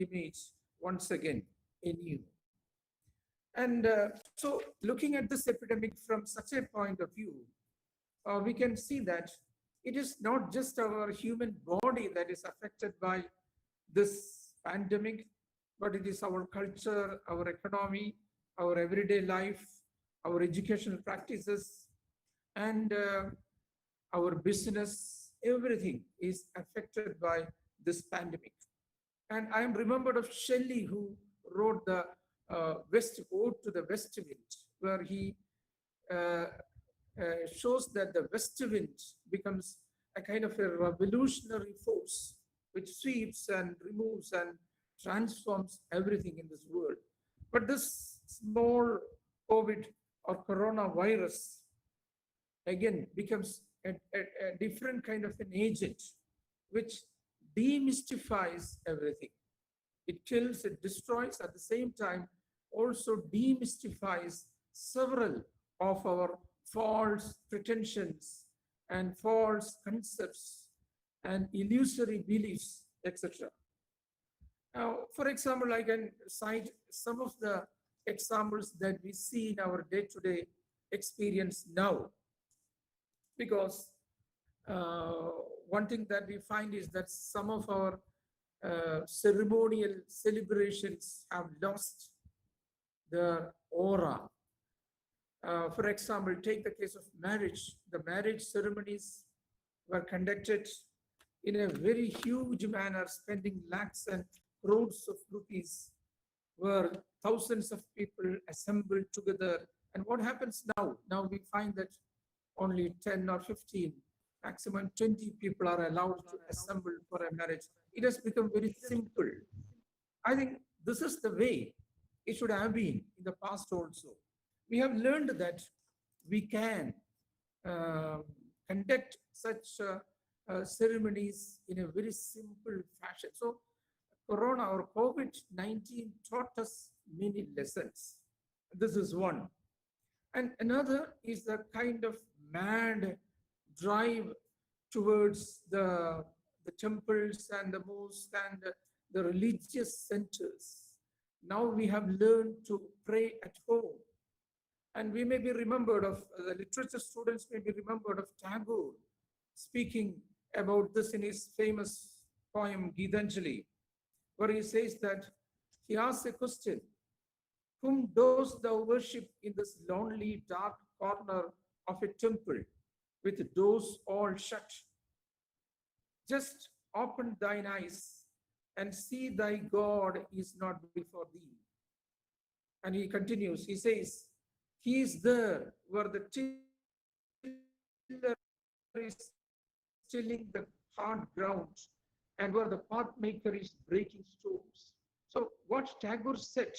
image once again anew. And so, looking at this epidemic from such a point of view, we can see that it is not just our human body that is affected by this pandemic, but it is our culture, our economy, our everyday life, our educational practices, and our business, everything is affected by this pandemic. And I am remembered of Shelley, who wrote the West Ode to the West Wind, where he uh, shows that the west wind becomes a kind of a revolutionary force which sweeps and removes and transforms everything in this world. But this small COVID or coronavirus again becomes a different kind of an agent which demystifies everything. It kills, it destroys, at the same time also demystifies several of our false pretensions and false concepts and illusory beliefs, etc. Now, for example, I can cite some of the examples that we see in our day-to-day experience now, because uh, one thing that we find is that some of our ceremonial celebrations have lost their aura. For example, take the case of marriage. The marriage ceremonies were conducted in a very huge manner, spending lakhs and crores of rupees, where thousands of people assembled together. And what happens now? Now we find that only 10 or 15, maximum 20 people are allowed to assemble for a marriage. It has become very simple. I think this is the way it should have been in the past also. We have learned that we can uh, conduct such ceremonies in a very simple fashion. So, Corona or COVID-19 taught us many lessons. This is one. And another is the kind of mad drive towards the temples and the mosques and the religious centers. Now we have learned to pray at home. And we may be remembered of, the literature students may be remembered of Tagore speaking about this in his famous poem Gitanjali, where he says that he asks a question: whom dost thou worship in this lonely dark corner of a temple with doors all shut? Just open thine eyes and see thy God is not before thee. And he continues, he says, he is there where the tiller is tilling the hard ground and where the path maker is breaking stones. So what Tagore said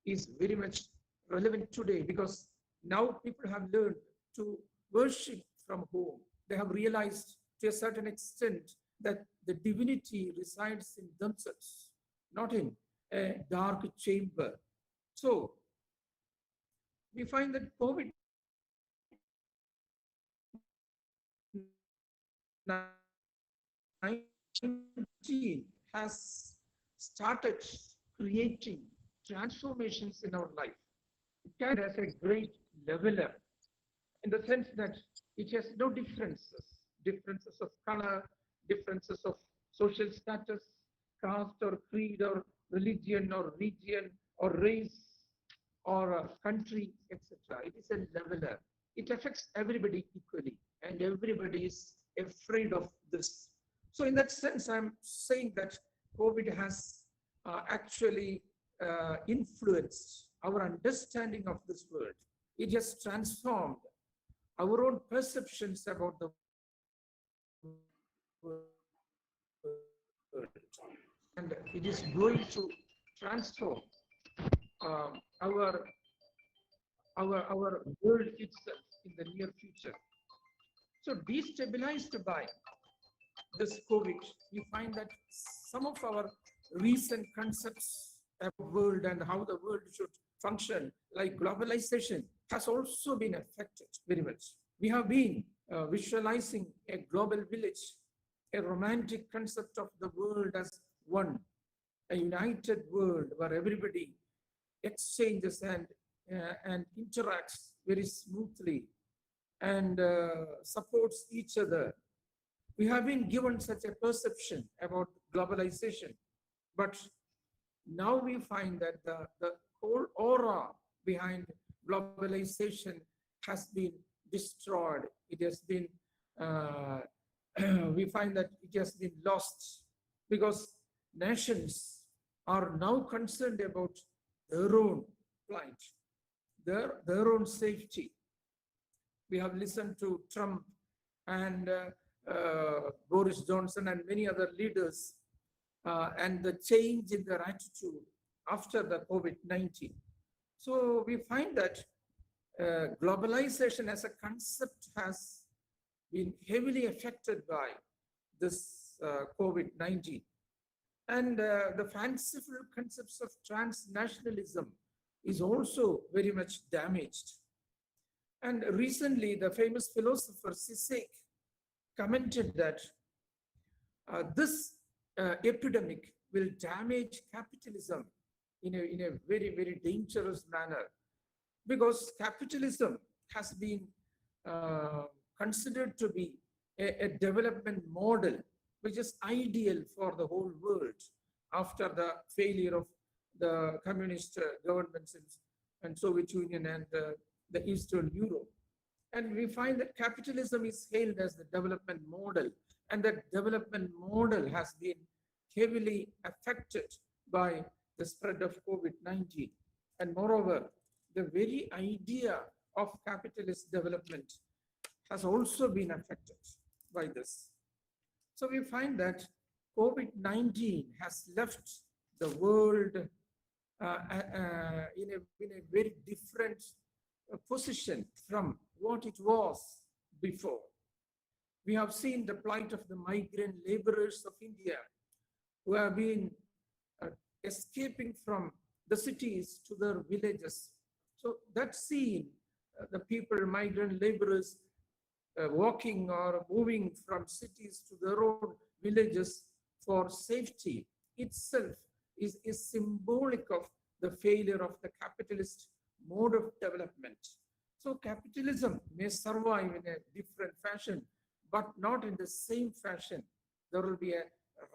is very much relevant today, because now people have learned to worship from home. They have realized to a certain extent that the divinity resides in themselves, not in a dark chamber. So we find that COVID-19 has started creating transformations in our life. It can as a great leveler, in the sense that it has no differences of color, differences of social status, caste or creed or religion or region or race or a country, etc. It is a leveler. It affects everybody equally, and everybody is afraid of this. So in that sense, I'm saying that COVID has actually influenced our understanding of this world. It has transformed our own perceptions about the world. And it is going to transform our world itself in the near future. So destabilized by this COVID, we find that some of our recent concepts about world and how the world should function, like globalization, has also been affected very much. We have been visualizing a global village, a romantic concept of the world as one. a united world where everybody exchanges and interacts very smoothly and supports each other. We have been given such a perception about globalization, but now we find that the whole aura behind globalization has been destroyed. It has been, uh, we find that it has been lost because nations are now concerned about their own plight, their own safety. We have listened to Trump and Boris Johnson and many other leaders and the change in their attitude after the COVID-19. So we find that globalization as a concept has been heavily affected by this COVID-19. And the fanciful concepts of transnationalism is also very much damaged. And recently, the famous philosopher Sisek commented that this epidemic will damage capitalism in a very, very dangerous manner because capitalism has been uh, considered to be a development model which is ideal for the whole world after the failure of the communist governments in Soviet Union and the Eastern Europe. And we find that capitalism is hailed as the development model, and that development model has been heavily affected by the spread of COVID-19. And moreover, the very idea of capitalist development has also been affected by this. So we find that COVID-19 has left the world in a very different position from what it was before. We have seen the plight of the migrant laborers of India who have been uh, escaping from the cities to their villages. So that scene, the people, migrant laborers walking or moving from cities to their own villages for safety itself is symbolic of the failure of the capitalist mode of development. So capitalism may survive in a different fashion, but not in the same fashion. There will be a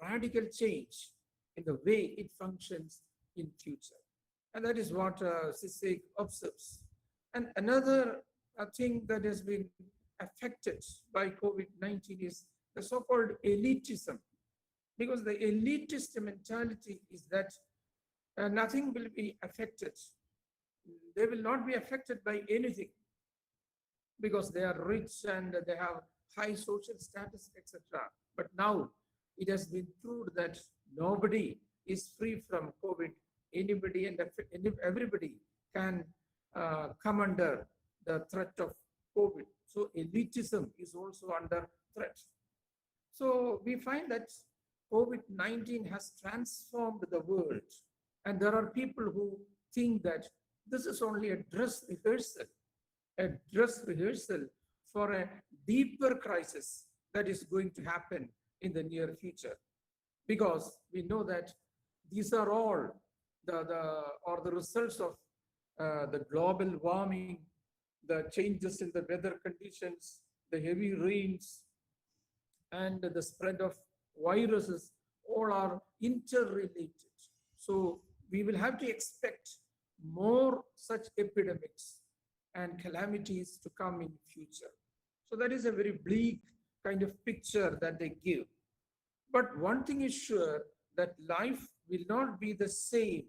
radical change in the way it functions in future. And that is what Sisek observes. And another thing that has been affected by COVID-19 is the so-called elitism. Because the elitist mentality is that nothing will be affected. They will not be affected by anything because they are rich and they have high social status, etc. But now it has been proved that nobody is free from COVID. Anybody and everybody can come under the threat of COVID. So elitism is also under threat. So we find that COVID-19 has transformed the world. And there are people who think that this is only a dress rehearsal for a deeper crisis that is going to happen in the near future. Because we know that these are all the results of the global warming, the changes in the weather conditions, the heavy rains, and the spread of viruses all are interrelated. So we will have to expect more such epidemics and calamities to come in future. So that is a very bleak kind of picture that they give. But one thing is sure, that life will not be the same,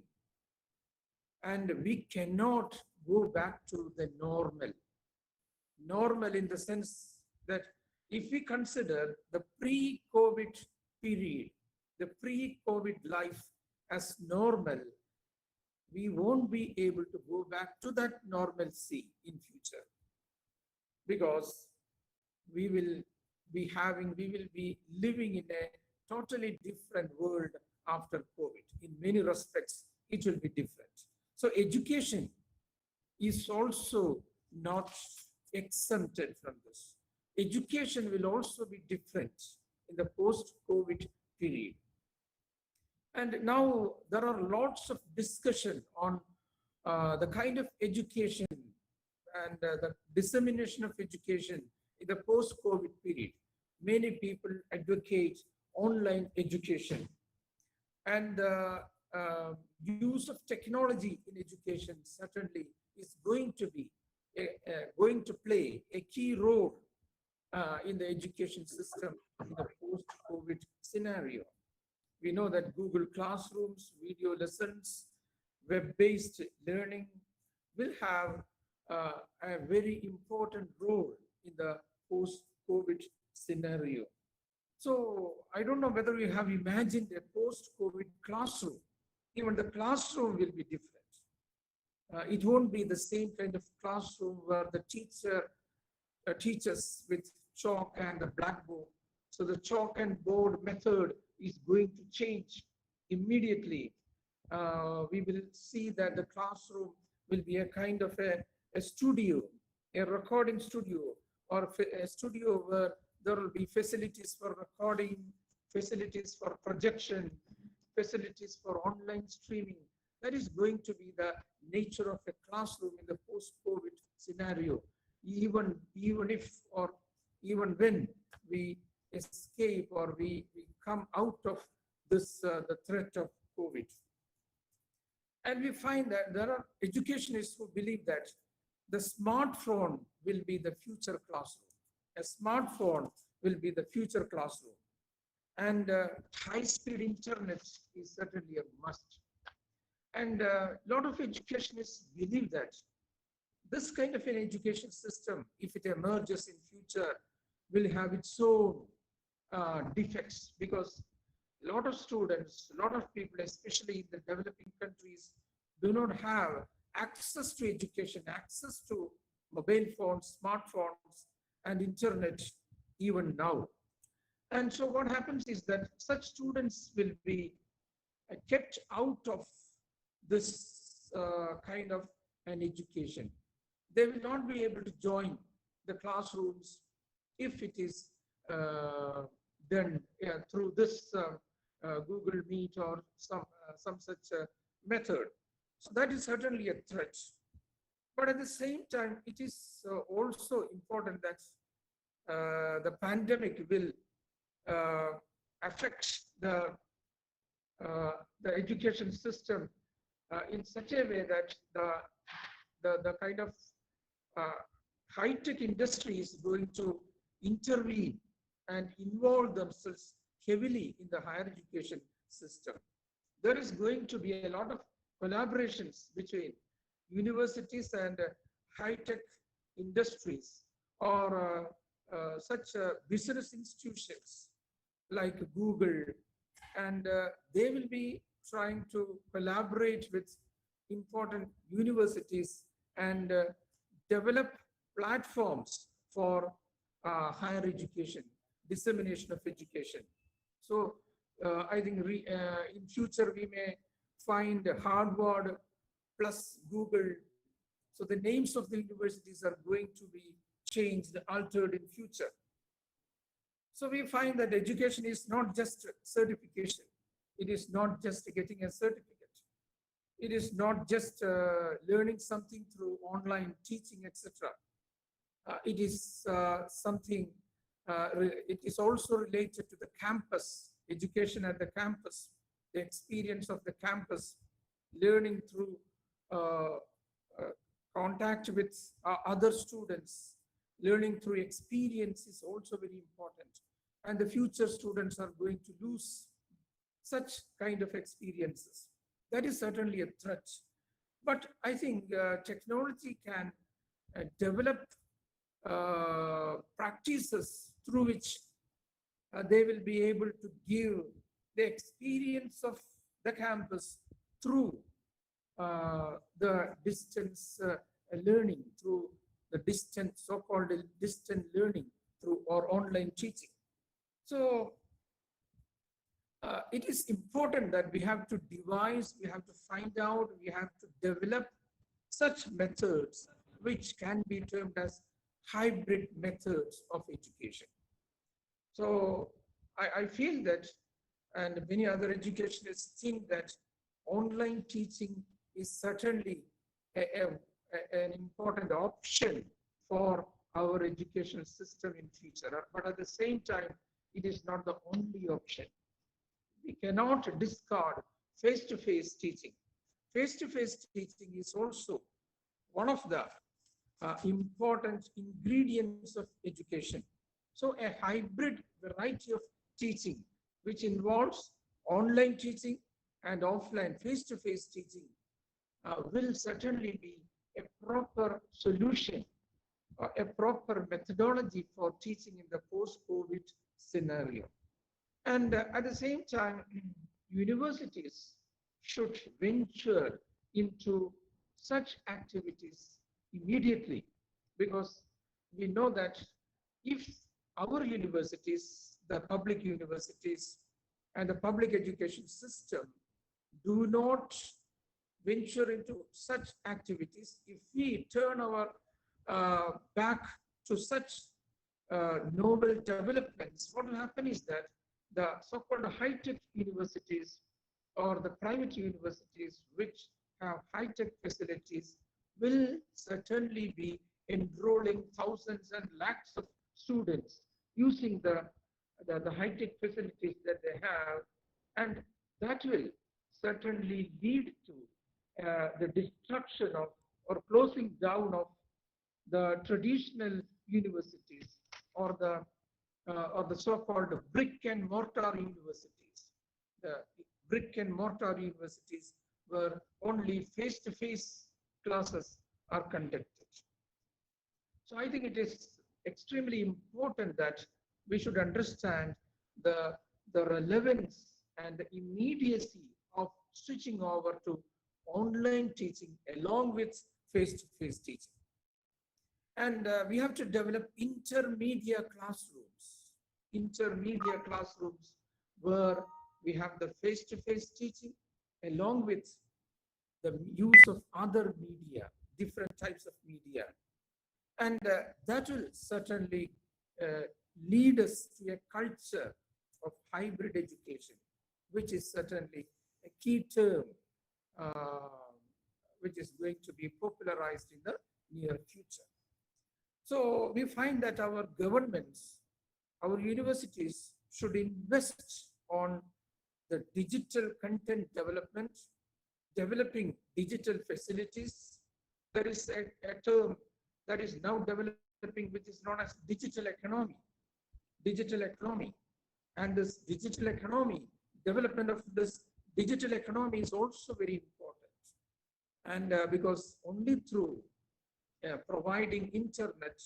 and we cannot go back to the normal. Normal in the sense that if we consider the pre-COVID period, the pre-COVID life as normal, we won't be able to go back to that normalcy in future, because we will be living in a totally different world after COVID. In many respects, it will be different. So education is also not exempted from this. Education will also be different in the post-COVID period. And now there are lots of discussion on the kind of education and the dissemination of education in the post-COVID period. Many people advocate online education, and use of technology in education certainly is going to be going to play a key role in the education system in the post-COVID scenario. We know that Google Classrooms, video lessons, web-based learning will have a very important role in the post-COVID scenario. So I don't know whether you have imagined a post-COVID classroom. Even the classroom will be different. It won't be the same kind of classroom where the teacher teaches with chalk and a blackboard. So the chalk and board method is going to change immediately. We will see that the classroom will be a kind of a studio, a recording studio, or a studio where there will be facilities for recording, facilities for projection, facilities for online streaming. That is going to be the nature of a classroom in the post-COVID scenario. Even if or even when we escape or we come out of this the threat of COVID. And we find that there are educationists who believe that the smartphone will be the future classroom. A smartphone will be the future classroom. And high-speed internet is certainly a must. And a lot of educationists believe that this kind of an education system, if it emerges in future, will have its own defects, because a lot of students, a lot of people, especially in the developing countries, do not have access to education, access to mobile phones, smartphones, and internet even now. And so what happens is that such students will be kept out of this kind of an education. They will not be able to join the classrooms if it is done through this Google Meet or some such method. So that is certainly a threat. But at the same time, it is also important that the pandemic will affect the education system in such a way that the kind of high-tech industry is going to intervene and involve themselves heavily in the higher education system. There is going to be a lot of collaborations between universities and high-tech industries or such business institutions like Google, and they will be trying to collaborate with important universities and develop platforms for higher education, dissemination of education. So I think in future we may find Harvard plus Google. So the names of the universities are going to be changed, altered in future. So we find that education is not just certification. It is not just getting a certificate. It is not just learning something through online teaching, etc. It is something, it is also related to the campus, education at the campus, the experience of the campus, learning through contact with other students, learning through experience is also very important. And the future students are going to lose such kind of experiences. That is certainly a threat. But I think technology can develop practices through which they will be able to give the experience of the campus through the distance learning, through the distance, so-called distant learning through or online teaching. So it is important that we have to devise, we have to find out, we have to develop such methods which can be termed as hybrid methods of education. So I feel that and many other educationists think that online teaching is certainly an important option for our educational system in future. But at the same time, it is not the only option. We cannot discard face-to-face teaching. Face-to-face teaching is also one of the important ingredients of education. So a hybrid variety of teaching, which involves online teaching and offline face-to-face teaching, will certainly be a proper solution or a proper methodology for teaching in the post-COVID scenario. And at the same time, universities should venture into such activities immediately, because we know that if our universities, the public universities, and the public education system do not venture into such activities, if we turn our back to such novel developments, what will happen is that the so-called high-tech universities or the private universities which have high-tech facilities will certainly be enrolling thousands and lakhs of students using the high-tech facilities that they have, and that will certainly lead to the destruction of or closing down of the traditional universities or the so-called brick and mortar universities. The brick and mortar universities where only face-to-face classes are conducted. So I think it is extremely important that we should understand the relevance and the immediacy of switching over to online teaching along with face-to-face teaching. And we have to develop intermedia classrooms where we have the face-to-face teaching along with the use of other media, different types of media. And that will certainly uh, lead us to a culture of hybrid education, which is certainly a key term uh, which is going to be popularized in the near future. So we find that our governments, our universities should invest on the digital content development, developing digital facilities. There is a term that is now developing which is known as digital economy. And this digital economy, development of this digital economy is also very important. And because only through providing internet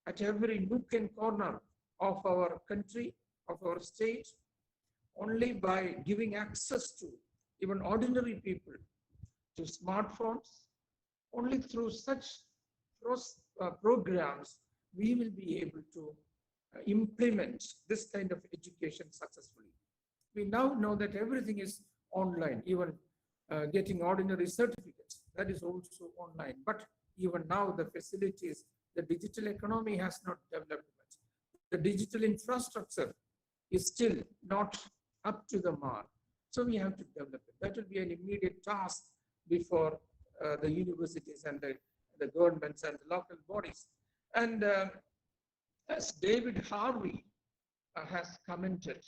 at every nook and corner of our country, of our state, only by giving access to even ordinary people to smartphones, only through such programs, we will be able to implement this kind of education successfully. We now know that everything is online, even getting ordinary certificates, that is also online. But even now, the facilities, the digital economy has not developed much. The digital infrastructure is still not up to the mark. So we have to develop it. That will be an immediate task before the universities and the governments and the local bodies. And as David Harvey has commented,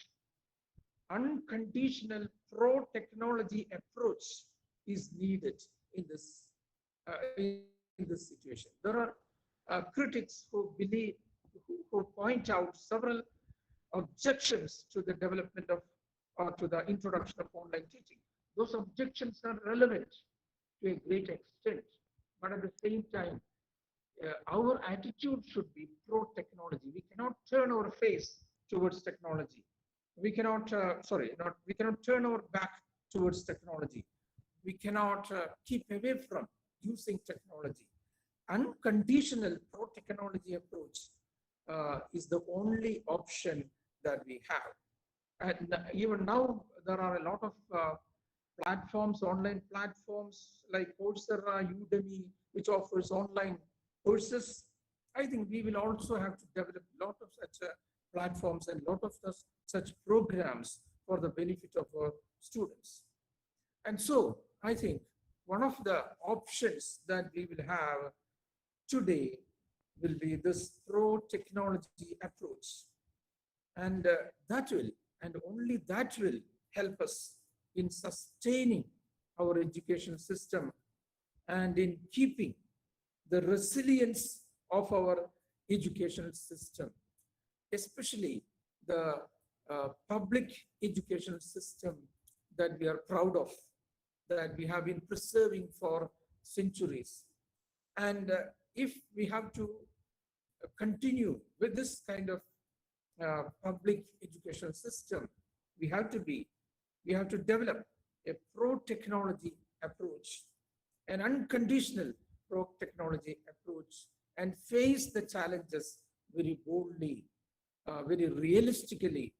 unconditional pro-technology approach is needed in this situation. There are critics who believe, who point out several objections to the development of or to the introduction of online teaching. Those objections are relevant to a great extent, but at the same time, our attitude should be pro-technology. We cannot turn our face towards technology. We cannot, we cannot turn our back towards technology. We cannot keep away from using technology. Unconditional pro-technology approach is the only option that we have. And even now, there are a lot of platforms, online platforms like Coursera, Udemy, which offers online courses. I think we will also have to develop a lot of such platforms and a lot of such programs for the benefit of our students. And so I think one of the options that we will have today will be this pro-technology approach. And that will, and only that will help us in sustaining our education system and in keeping the resilience of our educational system, especially the public educational system that we are proud of, that we have been preserving for centuries. And if we have to continue with this kind of public educational system, we have to develop a pro-technology approach, an unconditional pro-technology approach, and face the challenges very boldly, very realistically,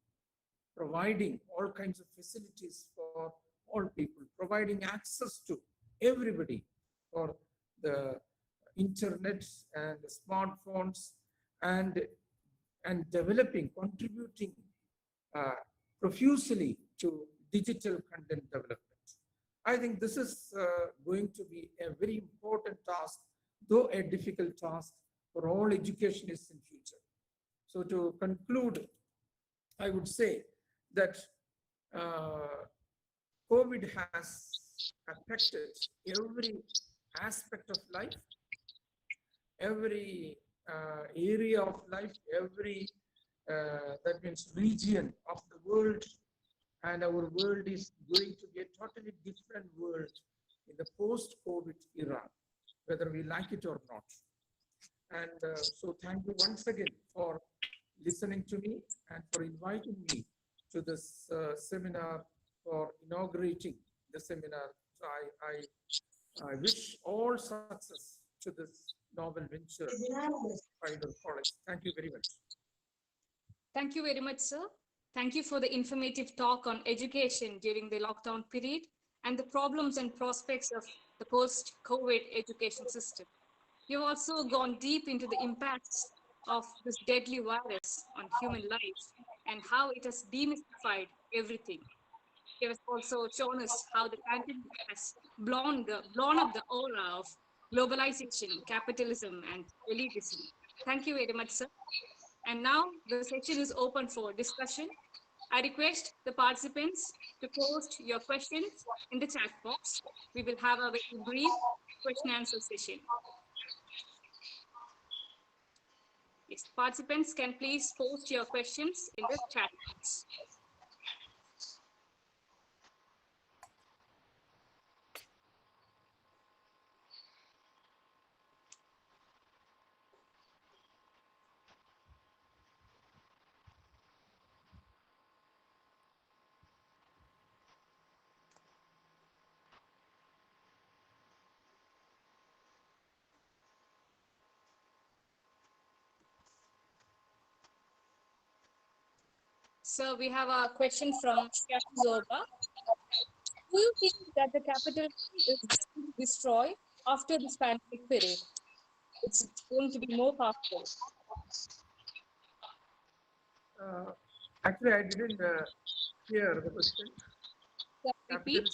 providing all kinds of facilities for all people, providing access to everybody for the internet and the smartphones, and developing, contributing profusely to digital content development. I think this is going to be a very important task, though a difficult task for all educationists in future. So to conclude, I would say that COVID has affected every aspect of life, every area of life, every that means region of the world, and our world is going to be a totally different world in the post-COVID era, whether we like it or not. And so thank you once again for listening to me and for inviting me to this seminar, for inaugurating the seminar. So I wish all success to this novel venture, Payyanur College. Thank you very much. Thank you very much, sir. Thank you for the informative talk on education during the lockdown period and the problems and prospects of the post-COVID education system. You've also gone deep into the impacts of this deadly virus on human life and how it has demystified everything. You have also shown us how the pandemic has blown up the aura of globalization, capitalism, and elitism. Thank you very much, sir. And now the session is open for discussion. I request the participants to post your questions in the chat box. We will have a very brief question answer session. Yes, participants can please post your questions in the chat box. So we have a question from Shyamu Zoba. Do you think that the capitalism is destroyed after this pandemic period? It's going to be more powerful. Actually, I didn't hear the question. Repeat.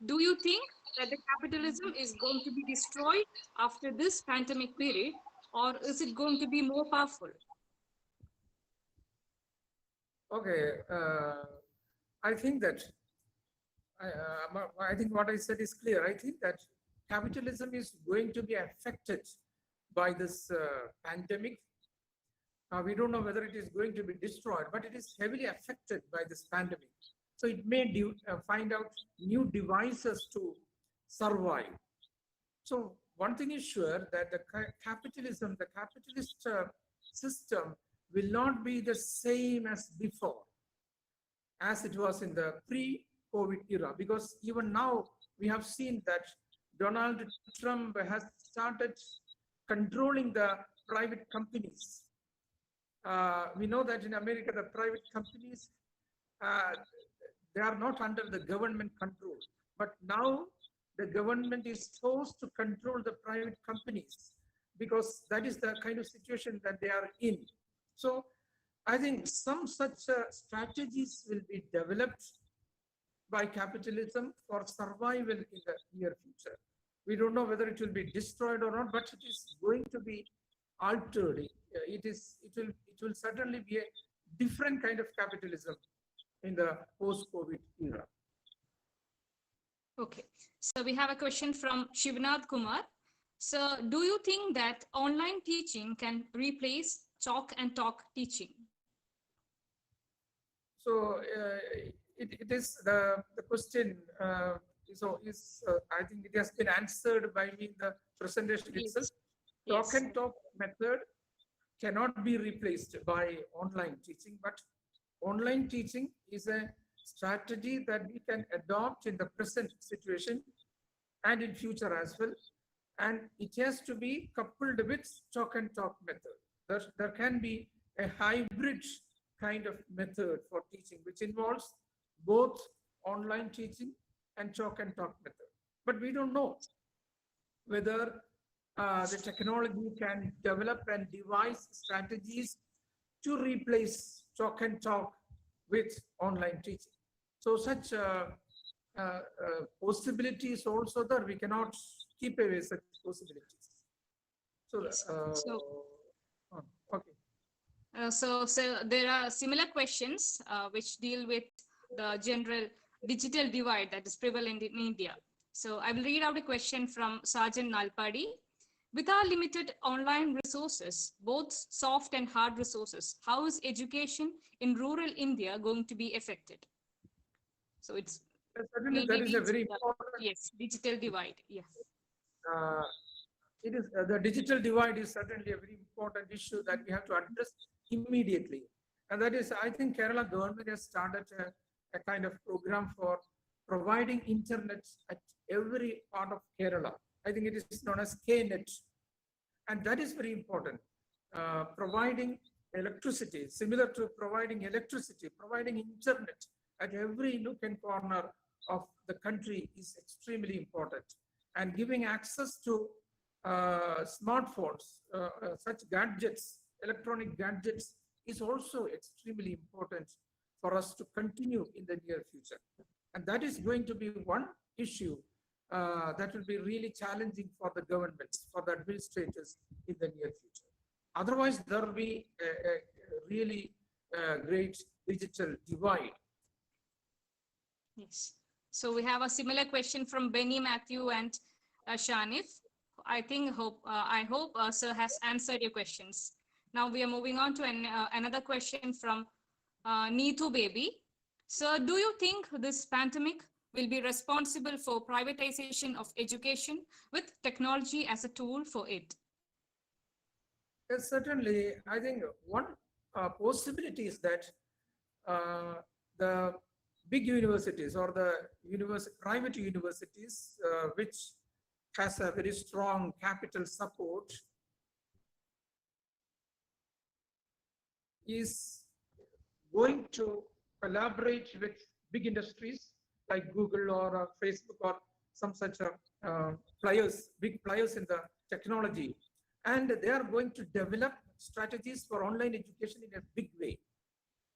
Do you think that the capitalism is going to be destroyed after this pandemic period, or is it going to be more powerful? Okay, I think that I think what I said is clear. I think that capitalism is going to be affected by this pandemic. We don't know whether it is going to be destroyed, but it is heavily affected by this pandemic. So it may find out new devices to survive. So one thing is sure, that the capitalist system will not be the same as before, as it was in the pre-COVID era, because even now we have seen that Donald Trump has started controlling the private companies. We know that in America, the private companies, they are not under the government control. But now the government is forced to control the private companies, because that is the kind of situation that they are in. So I think some such strategies will be developed by capitalism for survival in the near future. We don't know whether it will be destroyed or not, but it is going to be altered. It will certainly be a different kind of capitalism in the post-COVID era. Okay. So we have a question from Shivnath Kumar. So do you think that online teaching can replace chalk and talk teaching? So it is the question. I think it has been answered by me in the presentation itself. Talk Yes. and talk method cannot be replaced by online teaching, but online teaching is a strategy that we can adopt in the present situation and in future as well. And it has to be coupled with talk and talk method. There can be a hybrid kind of method for teaching, which involves both online teaching and talk method. But we don't know whether the technology can develop and devise strategies to replace talk and talk with online teaching. So such possibilities also there. We cannot keep away such possibilities. So, Yes. So okay. So there are similar questions which deal with the general digital divide that is prevalent in India. So I will read out a question from Sergeant Nalpadi. With our limited online resources, both soft and hard resources, how is education in rural India going to be affected? So it's Certainly, mainly that is a deals very with the, important. yes, digital divide. Yeah. Uh, it is the digital divide is certainly a very important issue that we have to address immediately, and that is, I think Kerala government has started a kind of program for providing internet at every part of Kerala. I think it is known as KNet, and that is very important. Providing electricity, similar to providing electricity, providing internet at every nook and corner of the country is extremely important. And giving access to smartphones, such gadgets, electronic gadgets, is also extremely important for us to continue in the near future. And that is going to be one issue that will be really challenging for the governments, for the administrators in the near future. Otherwise, there will be a really great digital divide. Yes. So we have a similar question from Benny, Matthew, and Shanif. I hope Sir has answered your questions. Now we are moving on to another question from Neetu Baby. Sir, do you think this pandemic will be responsible for privatization of education with technology as a tool for it? Yes, certainly, I think one possibility is that the big universities or the private universities, which has a very strong capital support, is going to collaborate with big industries like Google or Facebook or some such big players in the technology. And they are going to develop strategies for online education in a big way.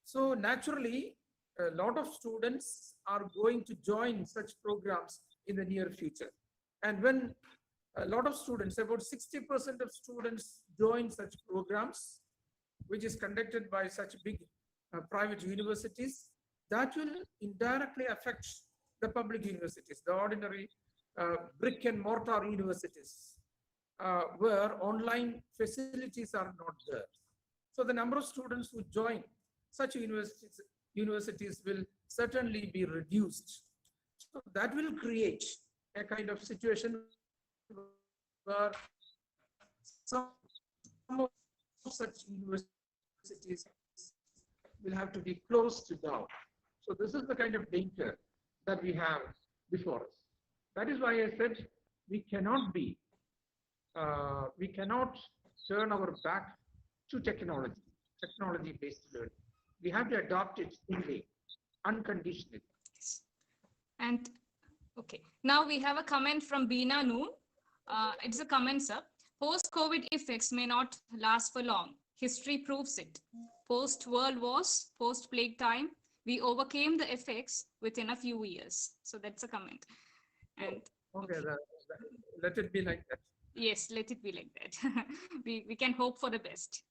So naturally, a lot of students are going to join such programs in the near future. And when a lot of students, about 60% of students join such programs, which is conducted by such big private universities, that will indirectly affect the public universities, the ordinary brick and mortar universities, where online facilities are not there. So the number of students who join such universities will certainly be reduced. So that will create a kind of situation where some of such universities will have to be closed down. So this is the kind of danger that we have before us. That is why I said we cannot turn our back to technology-based learning. We have to adopt it fully, unconditionally. And okay, now we have a comment from Beena Noon. It's a comment, sir. Post-COVID effects may not last for long. History proves it. post-world wars, post-plague time, we overcame the effects within a few years. So that's a comment. And Okay, let it be like that. yes, let it be like that. We can hope for the best.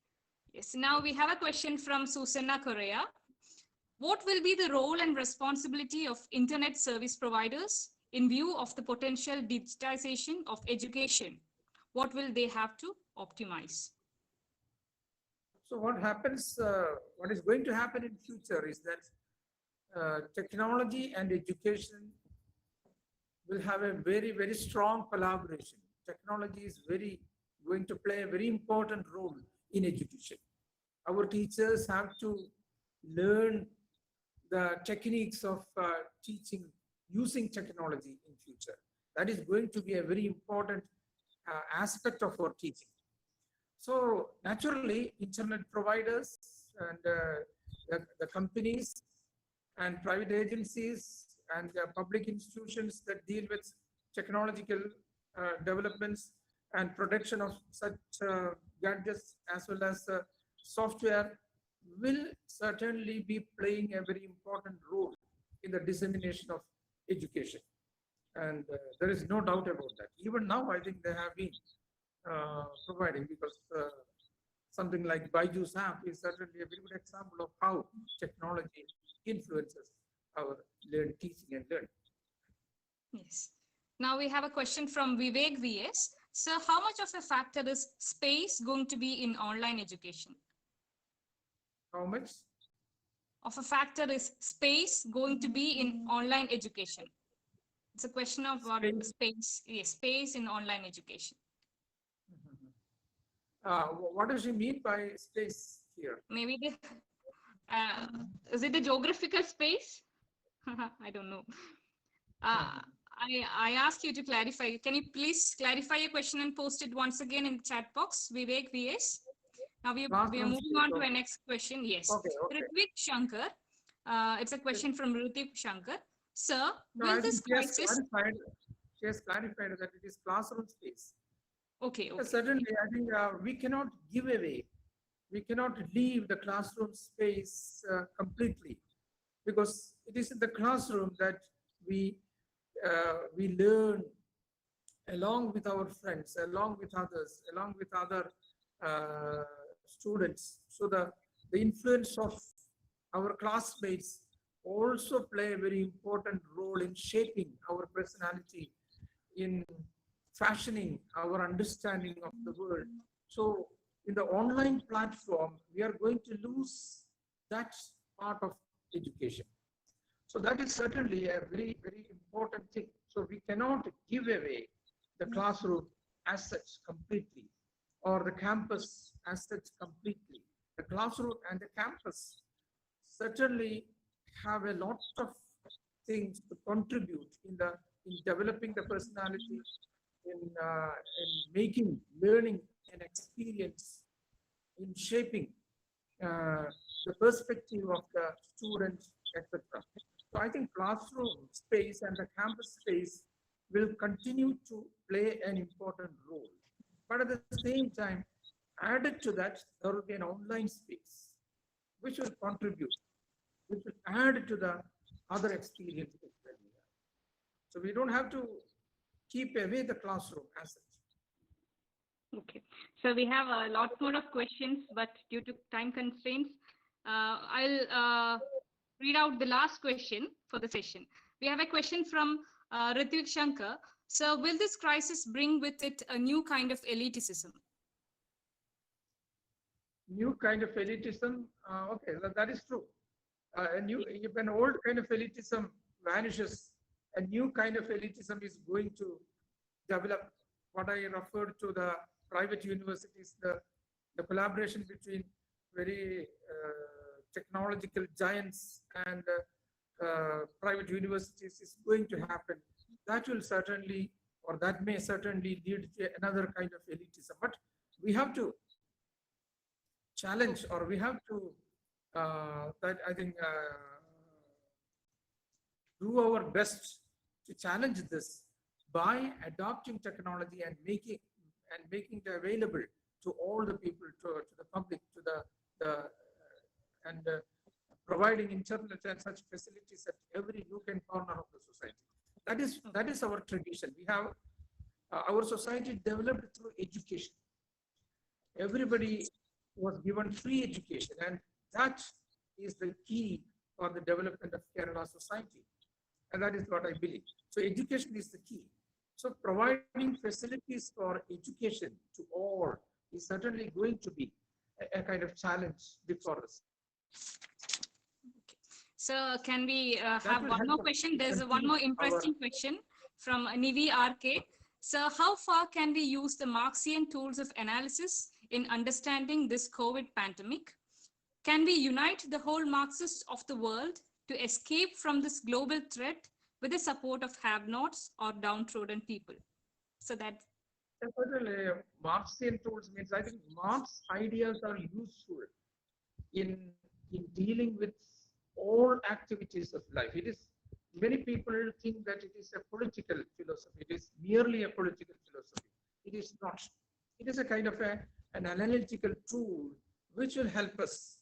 Yes, now we have a question from Susanna Correa. What will be the role and responsibility of internet service providers in view of the potential digitization of education? What will they have to optimize? So what is going to happen in future is that technology and education will have a very, very strong collaboration. Technology is going to play a very important role in education. Our teachers have to learn the techniques of teaching using technology in future. That is going to be a very important aspect of our teaching. So naturally, internet providers and the companies and private agencies and public institutions that deal with technological developments and production of such gadgets as well as software will certainly be playing a very important role in the dissemination of education. And there is no doubt about that. Even now, I think they have been providing, because something like Baiju's app is certainly a very good example of how technology influences our teaching and learning. Yes. Now we have a question from Vivek VS. So how much of a factor is space going to be in online education? How much? Of a factor is space going to be in online education? It's a question of what space, yes, space in online education. What does she mean by space here? Maybe the, is it the geographical space? I don't know. I ask you to clarify. Can you please clarify your question and post it once again in the chat box, Vivek VS? Now we are moving on to our next question. Yes. Okay. Ritvik Shankar. It's a question from Ritvik Shankar. Sir, No, will this crisis... She has clarified that it is classroom space. Okay. Certainly, I think we cannot give away, we cannot leave the classroom space completely, because it is in the classroom that we learn along with our friends, along with others, along with other students. So the influence of our classmates also play a very important role in shaping our personality, in fashioning our understanding of the world. So in the online platform, we are going to lose that part of education. So that is certainly a very, very important thing. So we cannot give away the classroom as such completely, or the campus as such completely. The classroom and the campus certainly have a lot of things to contribute in developing the personality, in making learning an experience, in shaping the perspective of the students, etc. So I think classroom space and the campus space will continue to play an important role. But at the same time, added to that, there will be an online space, which will contribute, which will add to the other experiences that we have. So we don't have to keep away the classroom as such. Okay, so we have a lot more of questions, but due to time constraints, I'll read out the last question for the session. We have a question from Ritvik Shankar. So will this crisis bring with it a new kind of elitism? New kind of elitism, okay, that is true. If an old kind of elitism vanishes, a new kind of elitism is going to develop. What I referred to, the private universities, the collaboration between very technological giants and private universities is going to happen. That will certainly, or that may certainly lead to another kind of elitism. But we have to challenge, or we have to, do our best to challenge this by adopting technology and making it available to all the people, to the public, to the and providing internet and such facilities at every nook and corner of the society. That is our tradition. We have our society developed through education. Everybody was given free education, and that is the key for the development of Kerala society. And that is what I believe. So education is the key. So providing facilities for education to all is certainly going to be a kind of challenge before us. So can we That have will one help more us question? There's one continue more our interesting question from Nivi RK. So how far can we use the Marxian tools of analysis in understanding this COVID pandemic? Can we unite the whole Marxists of the world to escape from this global threat with the support of have-nots or downtrodden people? So that certainly Marxian tools means I think Marx ideas are useful in dealing with all activities of life. It is many people think that it is a political philosophy. It is merely a political philosophy. It is not. It is a kind of an analytical tool which will help us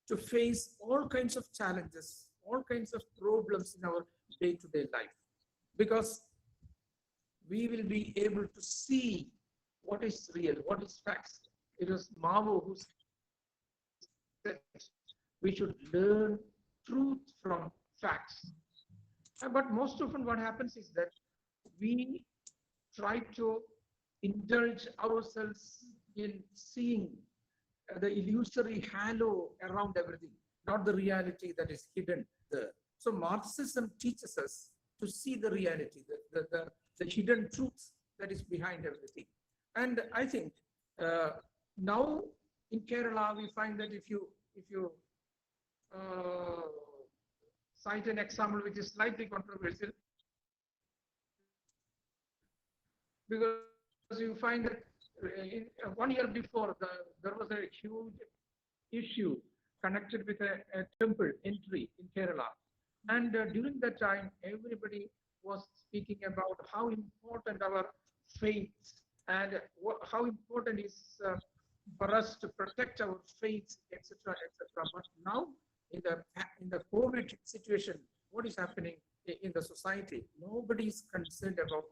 to face all kinds of challenges, all kinds of problems in our day-to-day life. Because we will be able to see what is real, what is facts. It was Mao who said we should learn truth from facts. But most often what happens is that we try to indulge ourselves in seeing the illusory halo around everything, not the reality that is hidden there. So Marxism teaches us to see the reality, the hidden truth that is behind everything. And I think now in Kerala, we find that if you cite an example which is slightly controversial, because you find that in 1 year before, there was a huge issue connected with a temple entry in Kerala. And during that time, everybody was speaking about how important our faith and how important is for us to protect our faith, etc., etc. But now, in the COVID situation, what is happening in the society? Nobody is concerned about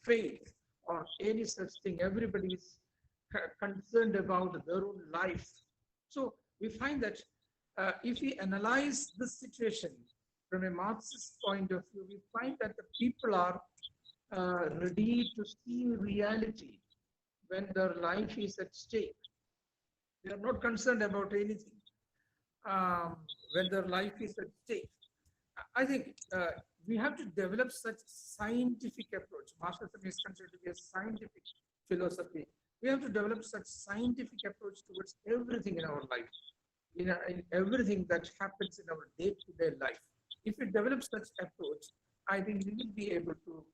faith or any such thing. Everybody is concerned about their own life. So we find that if we analyze this situation from a Marxist point of view, we find that the people are ready to see reality when their life is at stake. They are not concerned about anything when their life is at stake. I think we have to develop such scientific approach. Marxism is considered to be a scientific philosophy. We have to develop such scientific approach towards everything in our life, in everything that happens in our day-to-day life. If we develop such approach, I think we will be able to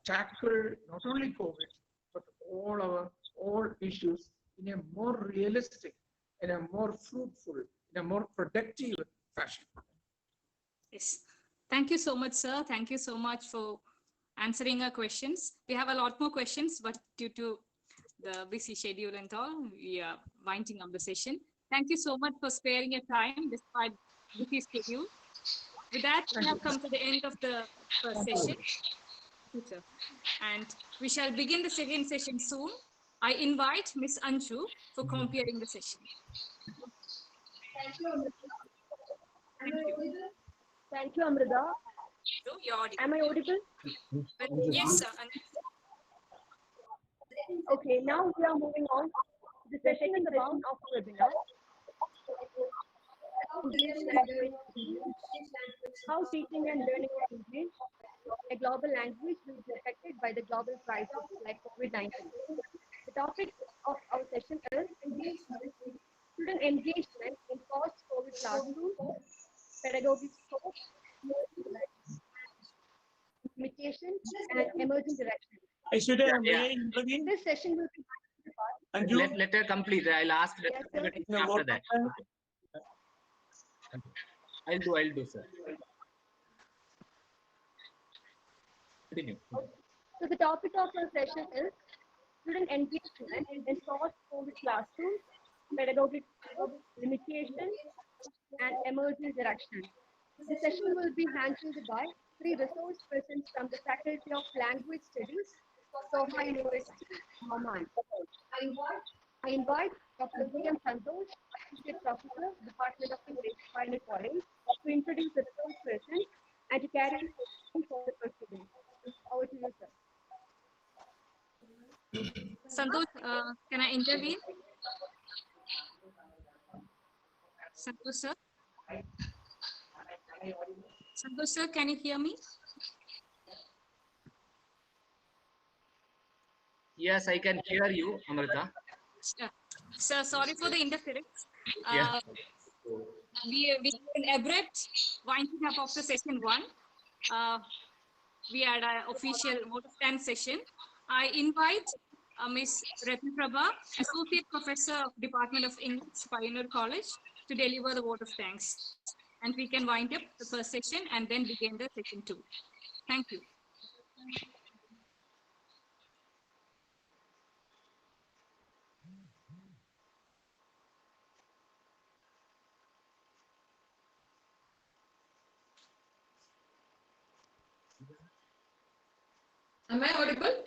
tackle not only COVID, but all issues in a more realistic, in a more fruitful, in a more productive fashion. yes. Thank you so much, sir. Thank you so much for answering our questions. We have a lot more questions, but due to the busy schedule and all, we are winding up the session. Thank you so much for sparing your time despite busy schedule. With that, we have come to the end of the first session. And we shall begin the second session soon. I invite Ms. Anshu for comparing the session. Thank you, Amrita. Thank you. Thank you, Amrita. So, you're audible. Am I audible? Yes, sir. Okay, now we are moving on to the second round of the webinar. English language. How teaching and learning English, a global language, will be affected by the global crisis like COVID-19. The topic of our session is student engagement in post-COVID classrooms, pedagogic scope, limitations, and emerging directions. This session will be Let her complete. I'll ask Yes, sir. after that. I'll do, sir. Continue. So the topic of our session is student engagement in post-COVID classrooms, pedagogic limitations, and emerging direction. The session will be handled by three resource persons from the Faculty of Language Studies, Soha University, Oman. I invite Dr. V.M. Santosh, Associate Professor, Department of English, Pioneer College, to introduce the resource persons and to carry on for the proceedings. Over to you, sir. Santosh, can I intervene? Santosh sir? Santosh sir, can you hear me? Yes, I can hear you, Amrita. Sir, sorry for the interference. Yeah. We had an abrupt winding up of the session 1. We had an official vote of thanks session. I invite Ms. Ratnaprabha, Associate Professor of Department of English, Payyanur College, to deliver the vote of thanks. And we can wind up the first session and then begin the second 2. Thank you. Am I audible?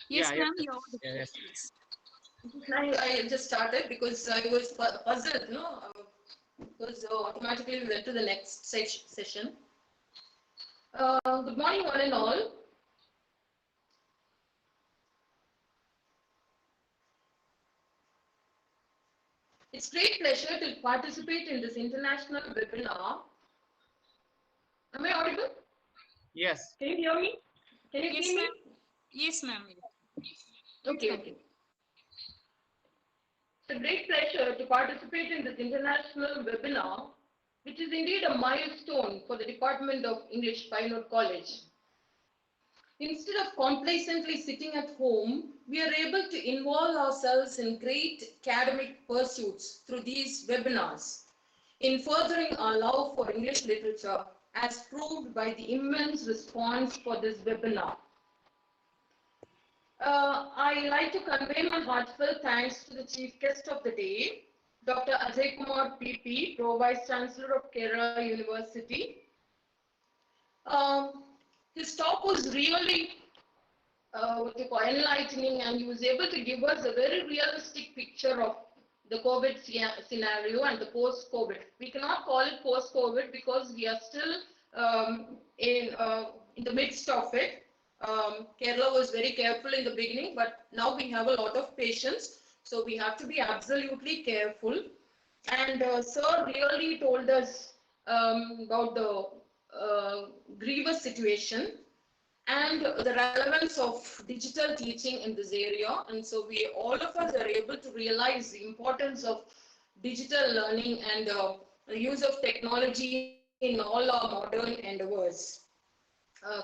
Yes, Yeah, ma'am, yes. you're audible. Yes. Yes. I just started because I was puzzled, no? Because automatically we went to the next session. Good morning, one and all. It's great pleasure to participate in this international webinar. Am I audible? Yes. Can you hear me? Can you Yes, see me? ma'am. Yes, ma'am. Okay, okay. It's a great pleasure to participate in this international webinar, which is indeed a milestone for the Department of English, Payyanur College. Instead of complacently sitting at home, we are able to involve ourselves in great academic pursuits through these webinars, in furthering our love for English literature, as proved by the immense response for this webinar. I like to convey my heartfelt thanks to the chief guest of the day, Dr. Ajay Kumar PP, Pro Vice Chancellor of Kerala University. His talk was really enlightening, and he was able to give us a very realistic picture of the COVID scenario and the post-COVID. We cannot call it post-COVID because we are still in the midst of it. Kerala was very careful in the beginning, but now we have a lot of patience, so we have to be absolutely careful. And Sir really told us about the grievous situation and the relevance of digital teaching in this area. And so all of us are able to realize the importance of digital learning and the use of technology in all our modern endeavors,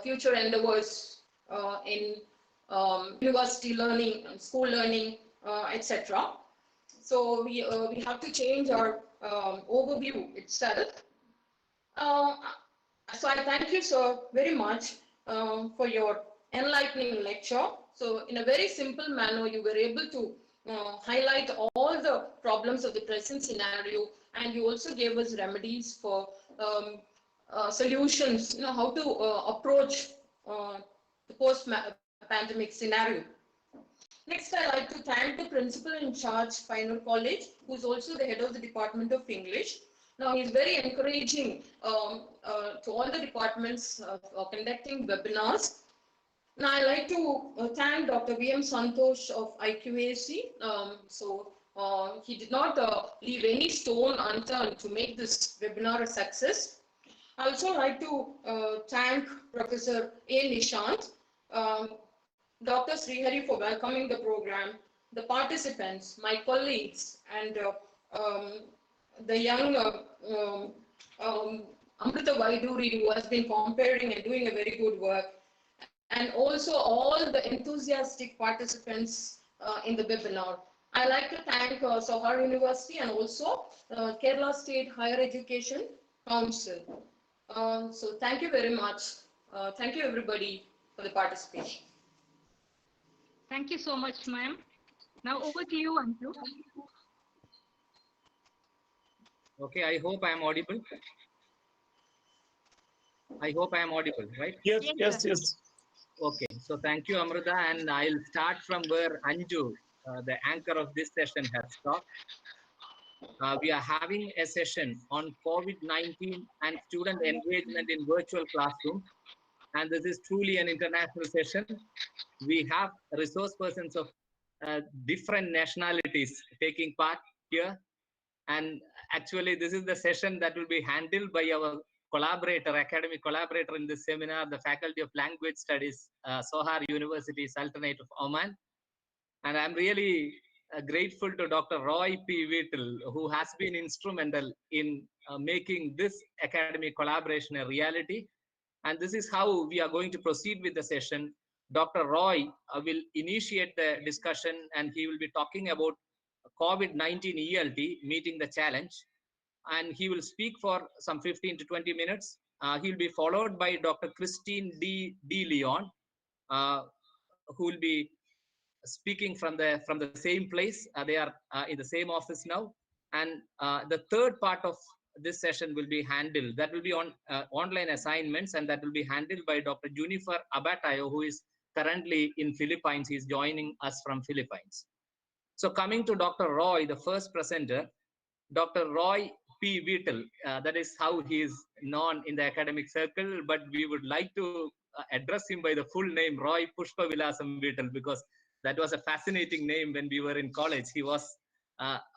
future endeavors in university learning, school learning, etc. So we have to change our overview itself. So I thank you, sir, very much for your enlightening lecture. So in a very simple manner, you were able to highlight all the problems of the present scenario, and you also gave us remedies for solutions, how to approach the post-pandemic scenario. Next, I'd like to thank the principal in charge, Payyanur College, who's also the head of the Department of English. Now, he's very encouraging to all the departments conducting webinars. Now, I'd like to thank Dr. V.M. Santosh of IQAC. He did not leave any stone unturned to make this webinar a success. I also like to thank Professor A. Nishant, Dr. Srihari for welcoming the program, the participants, my colleagues, and the young Amrita Vaiduri, who has been comparing and doing a very good work, and also all the enthusiastic participants in the webinar. I like to thank Sohar University and also Kerala State Higher Education Council. So thank you very much. Thank you everybody for the participation. Thank you so much, ma'am. Now over to you, Anju. Okay, I hope I am audible. I hope I am audible, right? Yes, Yes, yes, sir. yes. Okay, so thank you, Amrita, and I'll start from where Anju, the anchor of this session, has stopped. We are having a session on COVID-19 and student engagement in virtual classrooms, and this is truly an international session. We have resource persons of different nationalities taking part here, and actually this is the session that will be handled by our collaborator, academic collaborator in this seminar, the Faculty of Language Studies, Sohar University, Sultanate of Oman. And I'm really grateful to Dr. Roy P. Whittle, who has been instrumental in making this academic collaboration a reality. And this is how we are going to proceed with the session. Dr. Roy will initiate the discussion, and he will be talking about COVID-19 ELT, meeting the challenge. And he will speak for some 15 to 20 minutes. He'll be followed by Dr. Christine D. Leon, who will be speaking from the same place. They are in the same office now. And the third part of this session will be handled. That will be on online assignments, and that will be handled by Dr. Junifer Abatayo, who is currently in Philippines. He's joining us from Philippines. So coming to Dr. Roy, the first presenter, Dr. Roy P. Whittle, that is how he is known in the academic circle, but we would like to address him by the full name, Roy Pushpa Vilasam Whittle, because that was a fascinating name when we were in college. He was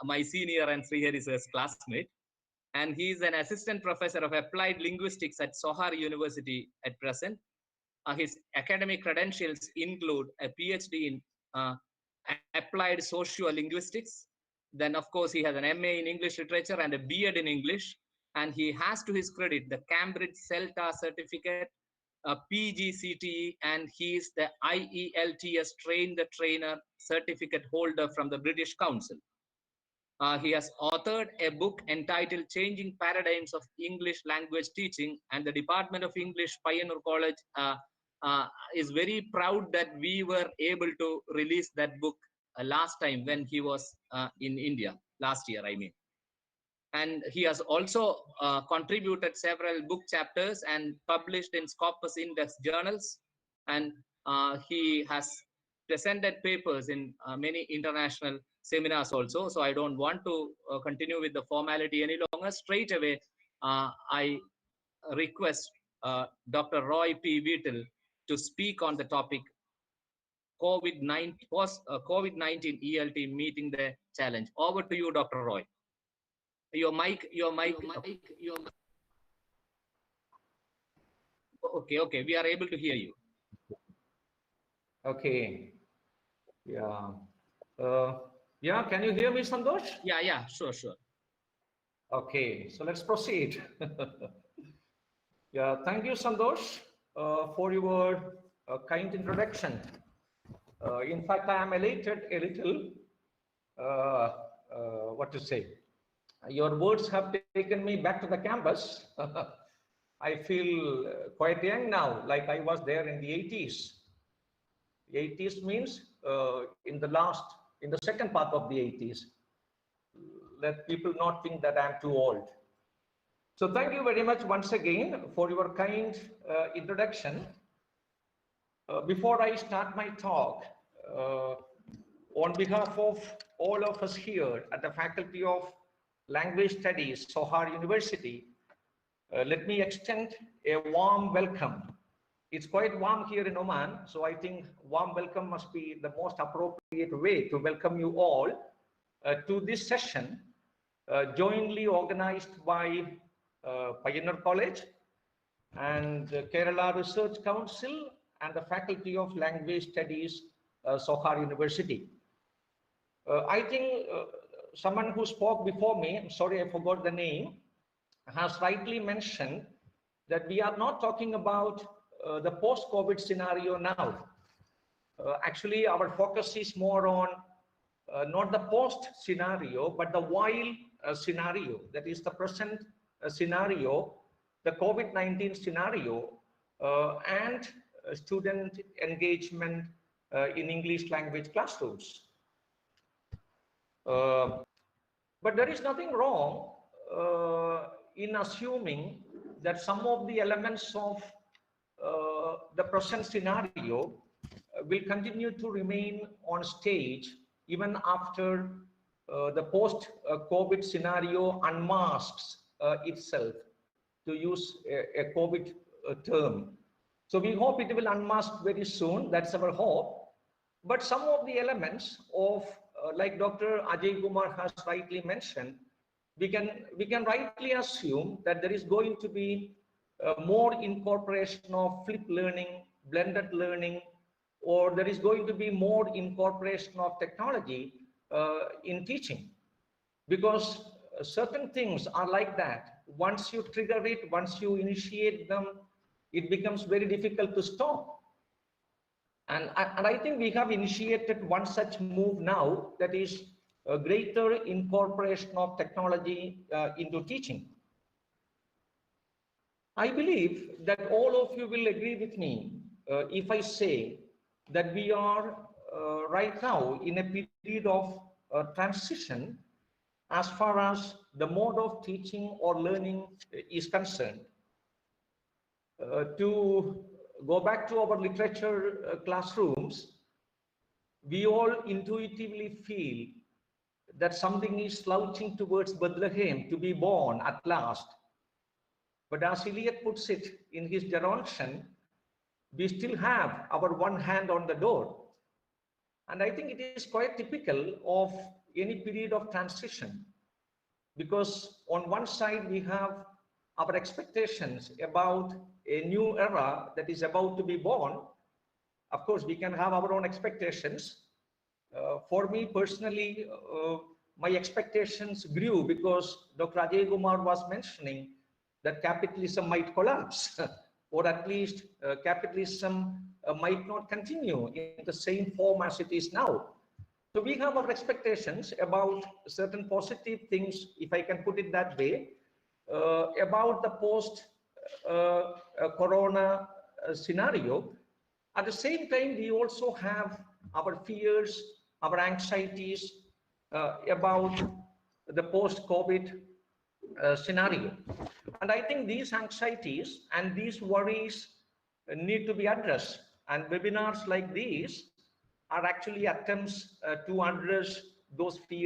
my senior and Srihari's classmate. And he is an assistant professor of applied linguistics at Sohar University at present. His academic credentials include a PhD in applied socio-linguistics. Then, of course, he has an MA in English literature and a B.Ed in English. And he has to his credit the Cambridge CELTA certificate, PGCTE, and he is the IELTS Train the Trainer certificate holder from the British Council. He has authored a book entitled Changing Paradigms of English Language Teaching, and the Department of English, Payyanur College, is very proud that we were able to release that book last time when he was in India, last year, I mean. And he has also contributed several book chapters and published in Scopus Index journals. And he has presented papers in many international seminars also. So I don't want to continue with the formality any longer. Straight away, I request Dr. Roy P. Whittle to speak on the topic COVID-19 COVID-19 ELT, meeting the challenge. Over to you, Dr. Roy. Your mic. Okay, we are able to hear you. Okay. Yeah. Yeah, can you hear me, Santosh? Yeah, sure. Okay, so let's proceed. Yeah, thank you, Santosh, for your kind introduction. In fact, I am elated a little. What to say? Your words have taken me back to the campus. I feel quite young now, like I was there in the 80s. The 80s means in the second part of the 80s. Let people not think that I'm too old. So thank you very much once again for your kind introduction. Before I start my talk, on behalf of all of us here at the Faculty of Language Studies, Sohar University, let me extend a warm welcome. It's quite warm here in Oman, so I think warm welcome must be the most appropriate way to welcome you all to this session jointly organized by Payyanur College and Kerala Research Council and the Faculty of Language Studies, Sohar University. I think someone who spoke before me, I'm sorry I forgot the name, has rightly mentioned that we are not talking about the post-COVID scenario now. Actually, our focus is more on not the post scenario, but the while scenario, that is the present scenario, the COVID-19 scenario, and student engagement in English language classrooms. But there is nothing wrong in assuming that some of the elements of the present scenario will continue to remain on stage even after the post-COVID scenario unmasks itself, to use a COVID term. So we hope it will unmask very soon. That's our hope. But some of the elements of, like Dr. Ajay Kumar has rightly mentioned, we can rightly assume that there is going to be more incorporation of flipped learning, blended learning, or there is going to be more incorporation of technology in teaching, because certain things are like that. Once you trigger it, once you initiate them, it becomes very difficult to stop. And I think we have initiated one such move now, that is a greater incorporation of technology into teaching. I believe that all of you will agree with me if I say that we are right now in a period of transition as far as the mode of teaching or learning is concerned. To go back to our literature classrooms, we all intuitively feel that something is slouching towards Bethlehem to be born at last. But as Eliot puts it in his Gerontion, we still have our one hand on the door. And I think it is quite typical of any period of transition, because on one side we have our expectations about a new era that is about to be born. Of course, we can have our own expectations. For me personally, my expectations grew because Dr. Ajay Kumar was mentioning that capitalism might collapse, or at least capitalism might not continue in the same form as it is now. So we have our expectations about certain positive things, if I can put it that way, about the post-corona scenario. At the same time, we also have our fears, our anxieties about the post-COVID scenario. And I think these anxieties and these worries need to be addressed. And webinars like these are actually attempts to address those fears